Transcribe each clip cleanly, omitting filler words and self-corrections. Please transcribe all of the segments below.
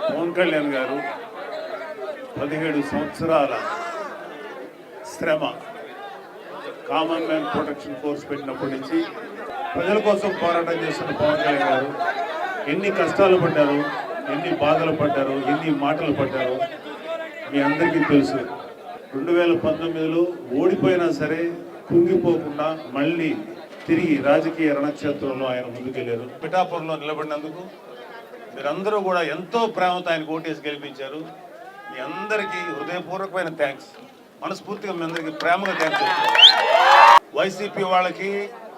పవన్ కళ్యాణ్ గారు 17 సంవత్సరాల శ్రమ కామన్ మ్యాన్ ప్రొటెక్షన్ ఫోర్స్ పెట్టినప్పటి నుంచి ప్రజల కోసం పోరాటం చేస్తున్న పవన్ కళ్యాణ్ గారు ఎన్ని కష్టాలు పడ్డారు, ఎన్ని బాధలు పడ్డారు, ఎన్ని మాటలు పడ్డారు మీ అందరికీ తెలుసు. 2019లో ఓడిపోయినా సరే కుంగిపోకుండా మళ్ళీ తిరిగి రాజకీయ రణక్షేత్రంలో ఆయన ముందుకెళ్లారు. పిఠాపురంలో నిలబడినందుకు మీరందరూ కూడా ఎంతో ప్రేమతో ఆయన ఓటేసి గెలిపించారు. మీ అందరికీ హృదయపూర్వకమైన థ్యాంక్స్. మనస్ఫూర్తిగా మీ అందరికీ ప్రేమగా థ్యాంక్స్. వైసీపీ వాళ్ళకి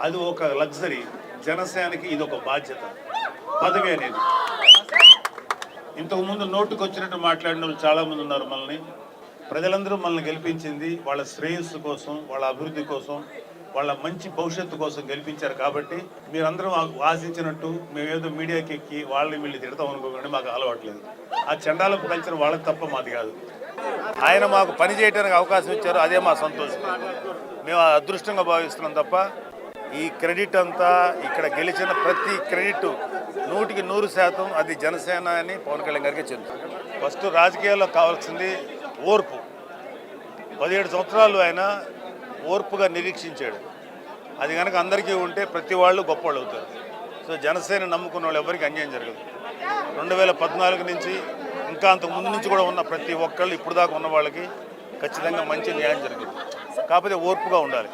అది ఒక లగ్జరీ, జనసేనకి ఇది ఒక బాధ్యత, పదవి అనేది. ఇంతకుముందు నోటుకు వచ్చినట్టు మాట్లాడిన వాళ్ళు చాలామంది ఉన్నారు. ప్రజలందరూ మనల్ని గెలిపించింది వాళ్ళ శ్రేయస్సు కోసం, వాళ్ళ అభివృద్ధి కోసం, వాళ్ళ మంచి భవిష్యత్తు కోసం గెలిపించారు. కాబట్టి మీరందరూ ఆశించినట్టు మేమేదో మీడియాకి ఎక్కి వాళ్ళని వీళ్ళు తిడతాం అనుకోకండి, మాకు అలవాట్లేదు. ఆ చండాలపు కల్చర్ వాళ్ళకి తప్ప మాది కాదు. ఆయన మాకు పని చేయడానికి అవకాశం ఇచ్చారు, అదే మా సంతోషం. మేము అదృష్టంగా భావిస్తున్నాం తప్ప ఈ క్రెడిట్ అంతా ఇక్కడ గెలిచిన ప్రతి క్రెడిట్ 100కి 100% అది జనసేన అని పవన్ కళ్యాణ్ గారికి చెందుతుంది. ఫస్ట్ రాజకీయాల్లో కావాల్సింది ఓర్పు. 17 సంవత్సరాలు ఆయన ఓర్పుగా నిరీక్షించాడు. అది కనుక అందరికీ ఉంటే ప్రతి వాళ్ళు గొప్పవాళ్ళు అవుతారు. సో జనసేన నమ్ముకున్న వాళ్ళు ఎవరికి అన్యాయం జరగదు. 2014 నుంచి ఇంకా అంతకు ముందు నుంచి కూడా ఉన్న ప్రతి ఒక్కళ్ళు ఇప్పుడు దాకా ఉన్న వాళ్ళకి ఖచ్చితంగా మంచి న్యాయం జరుగుతుంది. కాకపోతే ఓర్పుగా ఉండాలి.